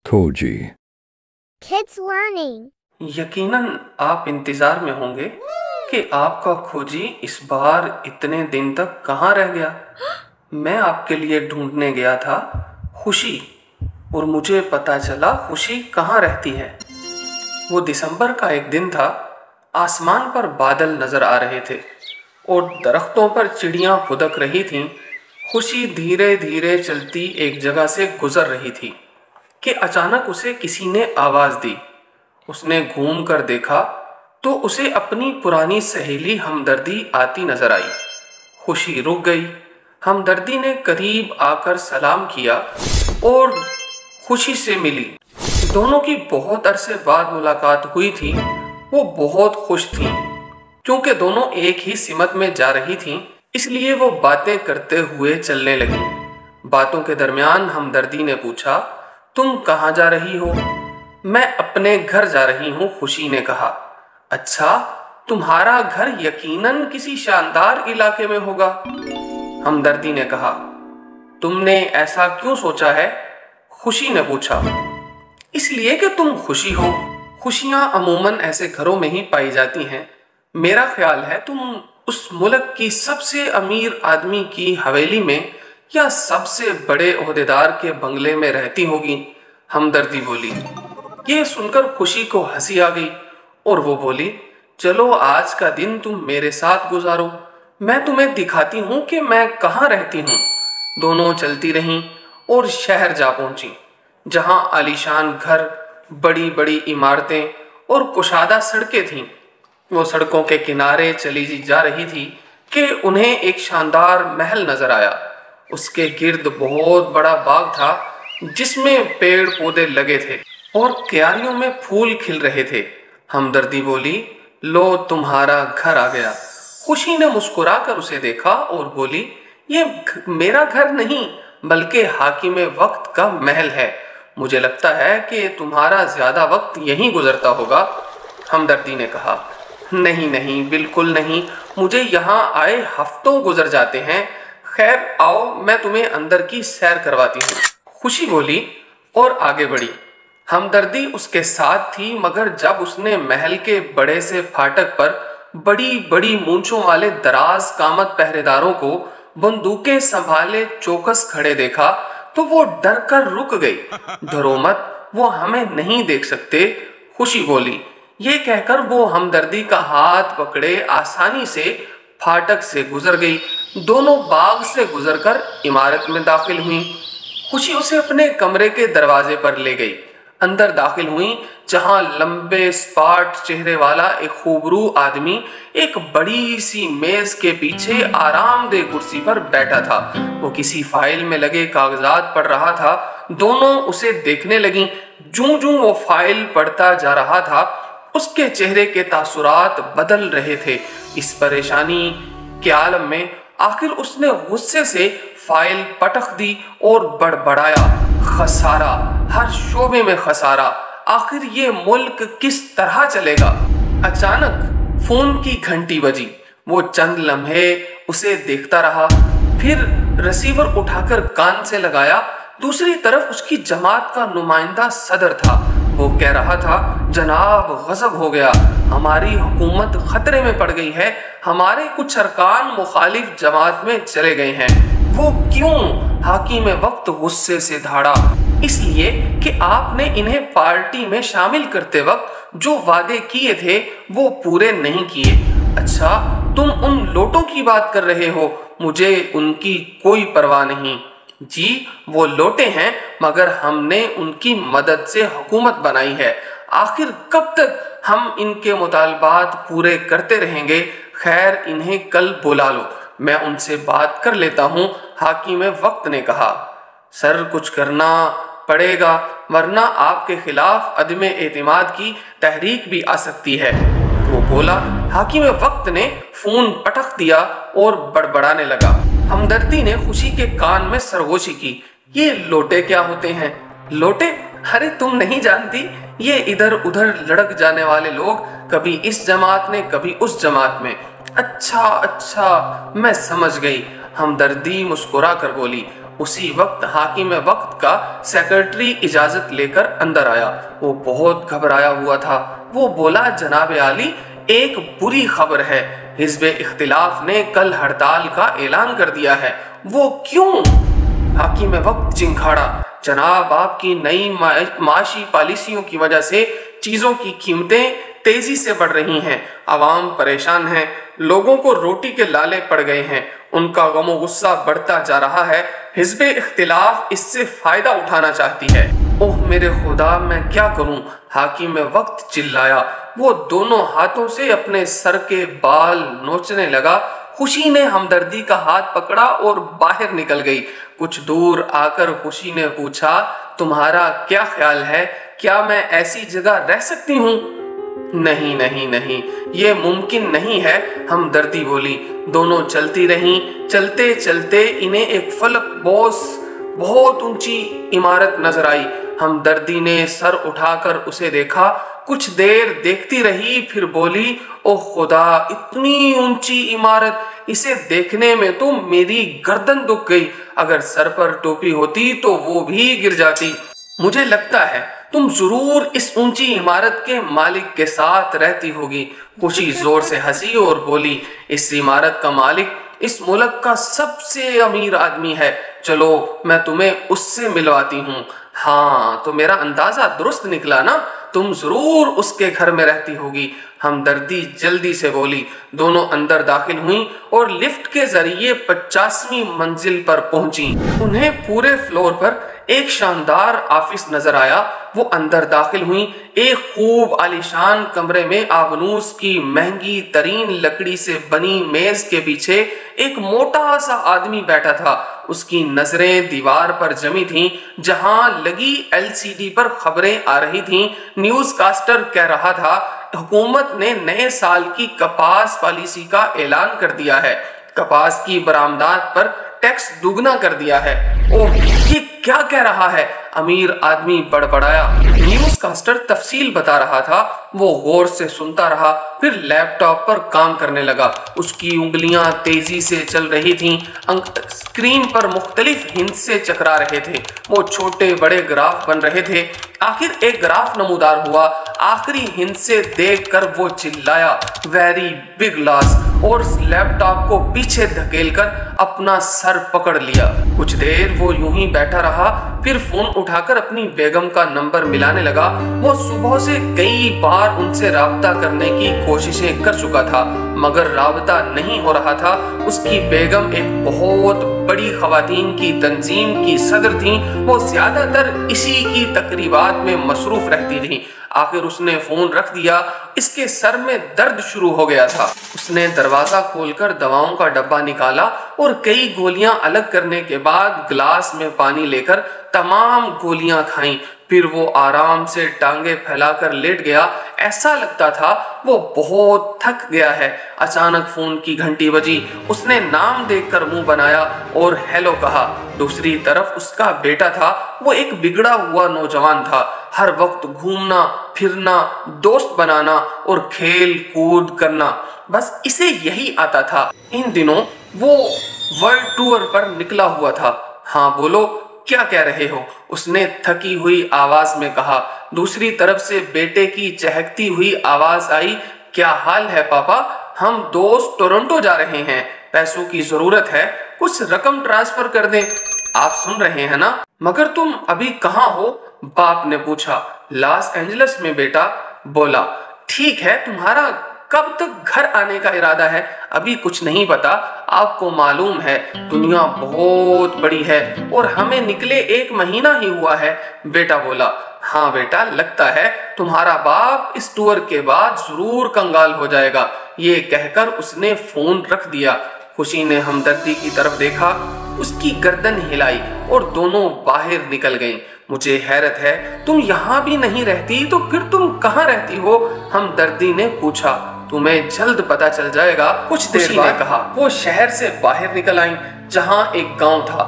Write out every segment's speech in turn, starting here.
खोजी। Kids Learning। यकीनन आप इंतजार में होंगे कि आपका खोजी इस बार इतने दिन तक कहाँ रह गया। मैं आपके लिए ढूंढने गया था खुशी, और मुझे पता चला खुशी कहाँ रहती है। वो दिसंबर का एक दिन था। आसमान पर बादल नजर आ रहे थे और दरख्तों पर चिड़ियां फुदक रही थीं। खुशी धीरे धीरे चलती एक जगह से गुजर रही थी कि अचानक उसे किसी ने आवाज दी। उसने घूम कर देखा तो उसे अपनी पुरानी सहेली हमदर्दी आती नजर आई। खुशी रुक गई। हमदर्दी ने करीब आकर सलाम किया और खुशी से मिली। दोनों की बहुत अरसे बाद मुलाकात हुई थी। वो बहुत खुश थीं क्योंकि दोनों एक ही सिमत में जा रही थीं, इसलिए वो बातें करते हुए चलने लगी। बातों के दरमियान हमदर्दी ने पूछा, तुम कहाँ जा रही हो? मैं अपने घर जा रही हूँ, खुशी ने कहा। अच्छा, तुम्हारा घर यकीनन किसी शानदार इलाके में होगा, हमदर्दी ने कहा। तुमने ऐसा क्यों सोचा है? खुशी ने पूछा। इसलिए कि तुम खुशी हो। खुशियां अमूमन ऐसे घरों में ही पाई जाती हैं। मेरा ख्याल है तुम उस मुल्क की सबसे अमीर आदमी की हवेली में या सबसे बड़े ओहदेदार के बंगले में रहती होगी, हमदर्दी बोली। ये सुनकर खुशी को हंसी आ गई और वो बोली, चलो आज का दिन तुम मेरे साथ गुजारो, मैं तुम्हें दिखाती हूँ कि मैं कहाँ रहती हूँ। दोनों चलती रहीं और शहर जा पहुंची, जहां आलीशान घर, बड़ी बड़ी इमारतें और कुशादा सड़कें थीं। वो सड़कों के किनारे चली जा रही थी कि उन्हें एक शानदार महल नजर आया। उसके गिर्द बहुत बड़ा बाग था जिसमें पेड़ पौधे लगे थे और क्यारियों में फूल खिल रहे थे। हमदर्दी बोली, लो तुम्हारा घर आ गया। खुशी ने मुस्कुराकर उसे देखा और बोली, ये मेरा घर नहीं बल्कि हाकिम वक्त का महल है। मुझे लगता है कि तुम्हारा ज्यादा वक्त यहीं गुजरता होगा, हमदर्दी ने कहा। नहीं नहीं, बिल्कुल नहीं, मुझे यहाँ आए हफ्तों गुजर जाते हैं। खैर आओ, मैं तुम्हें अंदर की सैर करवाती हूँ, खुशी बोली और आगे बढ़ी। हमदर्दी उसके साथ थी, मगर जब उसने महल के बड़े से फाटक पर बड़ी बड़ी मूंछों वाले दराज कामत पहरेदारों को बंदूकें संभाले चौकस खड़े देखा तो वो डर कर रुक गई। डरो मत, वो हमें नहीं देख सकते, खुशी बोली। ये कहकर वो हमदर्दी का हाथ पकड़े आसानी से फाटक से गुजर गई। दोनों बाग से गुजरकर इमारत में दाखिल हुई। खुशी उसे अपने कमरे के दरवाजे पर ले गई। अंदर दाखिल हुई, जहां लंबे सपाट चेहरे वाला एक खूबरू आदमी एक बड़ी सी मेज के पीछे आरामदेह कुर्सी पर बैठा था। वो किसी फाइल में लगे कागजात पढ़ रहा था। दोनों उसे देखने लगीं। जूं जूं वो फाइल पढ़ता जा रहा था, उसके चेहरे के तासुरात बदल रहे थे। इस परेशानी के आलम में आखिर उसने गुस्से से फाइल पटक दी और बड़बड़ाया, खसारा, हर शोबे में खसारा, आखिर ये मुल्क किस तरह चलेगा। अचानक फोन की घंटी बजी। वो चंद लम्हे उसे देखता रहा, फिर रिसीवर उठाकर कान से लगाया। दूसरी तरफ उसकी जमात का नुमाइंदा सदर था। वो कह रहा था, जनाब गजब हो गया, हमारी हुकूमत खतरे में पड़ गई है, हमारे कुछ अरकान मुखालिफ जमात में चले गए हैं। वो क्यों? हाकिम वक्त गुस्से से धाड़ा, इसलिए कि आपने इन्हें पार्टी में शामिल करते वक्त जो वादे किए थे वो पूरे नहीं किए। अच्छा, तुम उन लोटों की बात कर रहे हो? मुझे उनकी कोई परवाह नहीं जी, वो लोटे हैं, मगर हमने उनकी मदद से हुकूमत बनाई है। आखिर कब तक हम इनके मुतालबात पूरे करते रहेंगे? खैर, इन्हें कल बुला लो, मैं उनसे बात कर लेता हूँ, हाकिम वक्त ने कहा। सर, कुछ करना पड़ेगा, वरना आपके खिलाफ अदमे एतमाद की तहरीक भी आ सकती है, वो बोला। हाकिम वक्त ने फोन पटक दिया और बड़बड़ाने लगा। हमदर्दी ने खुशी के कान में सरगोशी की। ये लोटे क्या होते हैं? लोटे? अरे तुम नहीं जानती, ये इधर उधर लड़क जाने वाले लोग, कभी इस जमात में कभी उस जमात में। अच्छा अच्छा, मैं समझ गई, हमदर्दी मुस्कुरा कर बोली। उसी वक्त हाकिम वक्त का सेक्रेटरी इजाजत लेकर अंदर आया। वो बहुत घबराया हुआ था। वो बोला, जनाब आली, एक बुरी खबर है। हिज़्ब इख्तिलाफ ने कल हड़ताल का ऐलान कर दिया है। वो क्यों? हाकिम वक्त चिंखाड़ा, जनाब, आपकी नई माशी पॉलिसियों की वजह से चीजों की कीमतें तेजी से बढ़ रही हैं। आवाम परेशान है, लोगों को रोटी के लाले पड़ गए हैं, उनका गमो गुस्सा बढ़ता जा रहा है। हिज़्ब इख्तिलाफ इससे फायदा उठाना चाहती है। ओह मेरे खुदा, मैं क्या करूं? हाकिम वक्त चिल्लाया। वो दोनों हाथों से अपने सर के बाल नोचने लगा। खुशी ने हमदर्दी का हाथ पकड़ा और बाहर निकल गई। कुछ दूर आकर खुशी ने पूछा, तुम्हारा क्या ख्याल है? क्या मैं ऐसी जगह रह सकती हूँ? नहीं नहीं नहीं, ये मुमकिन नहीं है, हमदर्दी बोली। दोनों चलती रहीं। चलते चलते इन्हें एक फलक बोस बहुत ऊंची इमारत नजर आई। हमदर्दी ने सर उठाकर उसे देखा। कुछ देर देखती रही, फिर बोली, ओह खुदा, इतनी ऊंची इमारत! इसे देखने में तो मेरी गर्दन दुख गई। अगर सर पर टोपी होती तो वो भी गिर जाती। मुझे लगता है तुम जरूर इस ऊंची इमारत के मालिक के साथ रहती होगी। खुशी जोर से हंसी और बोली, इस इमारत का मालिक इस मुल्क का सबसे अमीर आदमी है। चलो मैं तुम्हें उससे मिलवाती हूँ। हाँ, तो मेरा अंदाजा दुरुस्त निकला ना? तुम जरूर उसके घर में रहती होगी। हमदर्दी जल्दी से बोली। दोनों अंदर दाखिल हुई और लिफ्ट के जरिए 50वीं मंजिल पर पहुंची। उन्हें पूरे फ्लोर पर एक शानदार ऑफिस नजर आया। वो अंदर दाखिल हुई। एक खूब आलीशान कमरे में आबनूस की महंगी तरीन लकड़ी से बनी मेज के पीछे एक मोटा सा आदमी बैठा था। उसकी नजरें दीवार पर जमी थीं, जहां लगी एलसीडी पर खबरें आ रही थीं। न्यूज कास्टर कह रहा था, हुकूमत ने नए साल की कपास पॉलिसी का ऐलान कर दिया है। कपास की बरामदात पर टैक्स दुगना कर दिया है। ओह, ये क्या कह रहा है? अमीर आदमी बड़बड़ाया। न्यूज कास्टर तफसील बता रहा था। वो गौर से सुनता रहा, फिर लैपटॉप पर काम करने लगा। उसकी उंगलियां तेजी से चल रही थीं। स्क्रीन पर मुख्तलिफ हिंसे चकरा रहे थे। वो छोटे बड़े ग्राफ बन रहे थे। आखिर एक ग्राफ नमूदार हुआ। आखिरी हिंसे देखकर वो चिल्लाया, वेरी बिग लॉस, और लैपटॉप को पीछे धकेलकर अपना सर पकड़ लिया। कुछ देर वो यूं ही बैठा रहा, फिर फोन उठाकर अपनी बेगम का नंबर मिलाने लगा। वो सुबह से कई बार उनसे राब्ता करने की कोशिशें कर चुका था, मगर राब्ता नहीं हो रहा था। उसकी बेगम एक बहुत बड़ी खवातीन की तंजीम की सदर थी। वो ज्यादातर इसी की तकरीबात में मसरूफ रहती थी। आखिर उसने फोन रख दिया। इसके सर में दर्द शुरू हो गया था। उसने दरवाजा खोलकर दवाओं का डब्बा निकाला और कई गोलियां अलग करने के बाद गिलास में पानी लेकर तमाम गोलियां खाईं। फिर वो आराम से टांगे फैलाकर लेट गया। ऐसा लगता था वो बहुत थक गया है। अचानक फोन की घंटी बजी। उसने नाम देखकर मुंह बनाया और हेलो कहा। दूसरी तरफ उसका बेटा था। वो एक बिगड़ा हुआ नौजवान था। हर वक्त घूमना फिरना, दोस्त बनाना और खेल कूद करना, बस इसे यही आता था। इन दिनों वो वर्ल्ड टूर पर निकला हुआ था। हाँ बोलो, क्या कह रहे हो? उसने थकी हुई आवाज में कहा। दूसरी तरफ से बेटे की चहकती हुई आवाज आई, क्या हाल है पापा? हम दोस्त टोरंटो जा रहे हैं, पैसों की जरूरत है, कुछ रकम ट्रांसफर कर दें। आप सुन रहे हैं ना? मगर तुम अभी कहाँ हो? बाप ने पूछा। लॉस एंजलिस में बेटा, बोला। ठीक है, तुम्हारा कब तक घर आने का इरादा है? अभी कुछ नहीं पता। आपको मालूम है दुनिया बहुत बड़ी है और हमें निकले 1 महीना ही हुआ है, बेटा बोला। हाँ बेटा, लगता है तुम्हारा बाप इस टूर के बाद जरूर कंगाल हो जाएगा। ये कहकर उसने फोन रख दिया। खुशी ने हमदर्दी की तरफ देखा, उसकी गर्दन हिलाई और दोनों बाहर निकल गईं। मुझे हैरत है, तुम यहाँ भी नहीं रहती तो फिर तुम कहाँ रहती हो? हमदर्दी ने पूछा। तुम्हें जल्द पता चल जाएगा, कुछ देर बाद कहा। वो शहर से बाहर निकल आईं, जहाँ एक गांव था।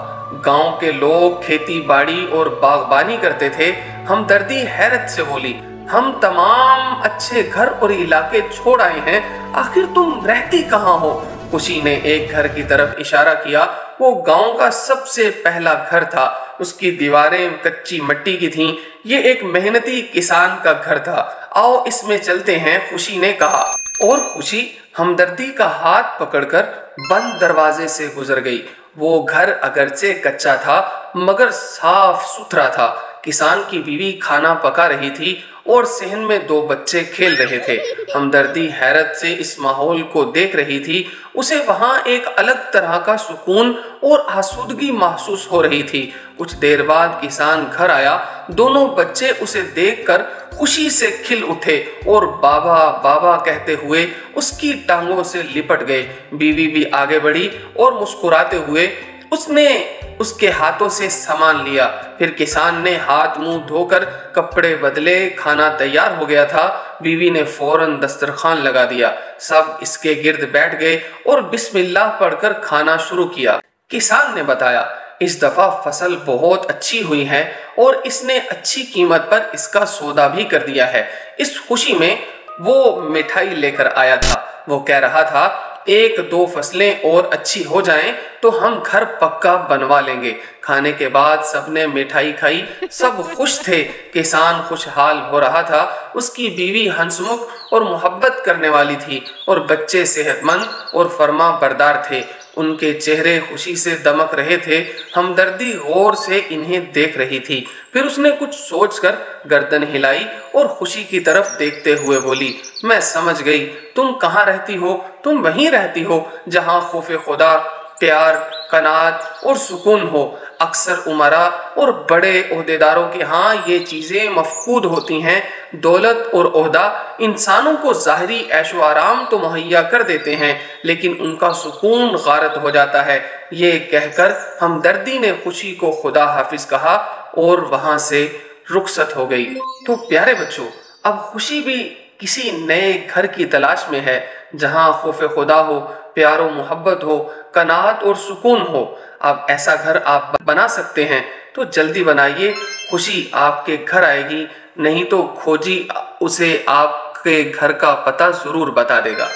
गांव के लोग खेती बाड़ी और बागबानी करते थे। हमदर्दी हैरत से बोली, हम तमाम अच्छे घर और इलाके छोड़ आए हैं, आखिर तुम रहती कहाँ हो? खुशी ने एक घर की तरफ इशारा किया। وہ گاؤں کا سب سے پہلا گھر تھا۔ اس کی دیواریں کچی مٹی کی تھیں۔ یہ ایک محنتی کسان کا گھر تھا۔ آؤ اس میں چلتے ہیں، خوشی نے کہا، اور خوشی ہمدردی کا ہاتھ پکڑ کر بند دروازے سے گزر گئی۔ وہ گھر اگرچہ کچا تھا مگر صاف ستھرا تھا۔ کسان کی بیوی کھانا پکا رہی تھی اور صحن میں دو بچے کھیل رہے تھے۔ ہمدردی حیرت سے اس ماحول کو دیکھ رہی تھی۔ اسے وہاں ایک الگ طرح کا سکون اور آسودگی محسوس ہو رہی تھی۔ کچھ دیر بعد کسان گھر آیا۔ دونوں بچے اسے دیکھ کر خوشی سے کھل اٹھے اور بابا بابا کہتے ہوئے اس کی ٹانگوں سے لپٹ گئے۔ بیوی بھی آگے بڑھی اور مسکراتے ہوئے اس نے اس کے ہاتھوں سے سامان لیا۔ پھر کسان نے ہاتھ منہ دھو کر کپڑے بدلے۔ کھانا تیار ہو گیا تھا۔ بیوی نے فوراً دسترخوان لگا دیا۔ سب اس کے گرد بیٹھ گئے اور بسم اللہ پڑھ کر کھانا شروع کیا۔ کسان نے بتایا، اس دفعہ فصل بہت اچھی ہوئی ہے اور اس نے اچھی قیمت پر اس کا سودا بھی کر دیا ہے۔ اس خوشی میں وہ مٹھائی لے کر آیا تھا۔ وہ کہہ رہا تھا، ایک دو فصلیں اور اچھی ہو جائیں تو ہم گھر پکا بنوا لیں گے۔ کھانے کے بعد سب نے مٹھائی کھائی۔ سب خوش تھے۔ کسان خوشحال ہو رہا تھا۔ اس کی بیوی ہنسمکھ اور محبت کرنے والی تھی اور بچے صحت مند اور فرما بردار تھے۔ ان کے چہرے خوشی سے دمک رہے تھے۔ ہمدردی غور سے انہیں دیکھ رہی تھی۔ پھر اس نے کچھ سوچ کر گردن ہلائی اور خوشی کی طرف دیکھتے ہوئے بولی، میں سمجھ گئی، تم کہاں رہتی ہو؟ تم وہیں رہتی ہو جہاں خوف خدا، پیار، قناعت اور سکون ہو۔ اکثر امراء اور بڑے عہدیداروں کے ہاں یہ چیزیں مفقود ہوتی ہیں۔ دولت اور عہدہ انسانوں کو ظاہری عیش و آرام تو مہیا کر دیتے ہیں لیکن ان کا سکون غارت ہو جاتا ہے۔ یہ کہہ کر ہمدردی نے خوشی کو خدا حافظ کہا اور وہاں سے رخصت ہو گئی۔ تو پیارے بچوں، اب خوشی بھی کسی نئے گھر کی تلاش میں ہے جہاں خوف خدا ہو، پیار و محبت ہو، قناعت اور سکون ہو۔ اب ایسا گھر آپ بنا سکتے ہیں تو جلدی بنائیے، خوشی آپ کے گھر آئے گی، نہیں تو کھوجی اسے آپ کے گھر کا پتہ ضرور بتا دے گا۔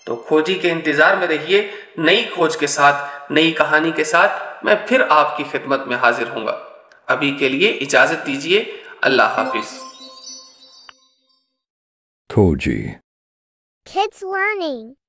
تو کھوجی کے انتظار میں رہیے۔ نئی کھوج کے ساتھ، نئی کہانی کے ساتھ میں پھر آپ کی خدمت میں حاضر ہوں گا۔ ابھی کے لیے اجازت دیجیے۔ اللہ حافظ۔ Koji. Kids Learning.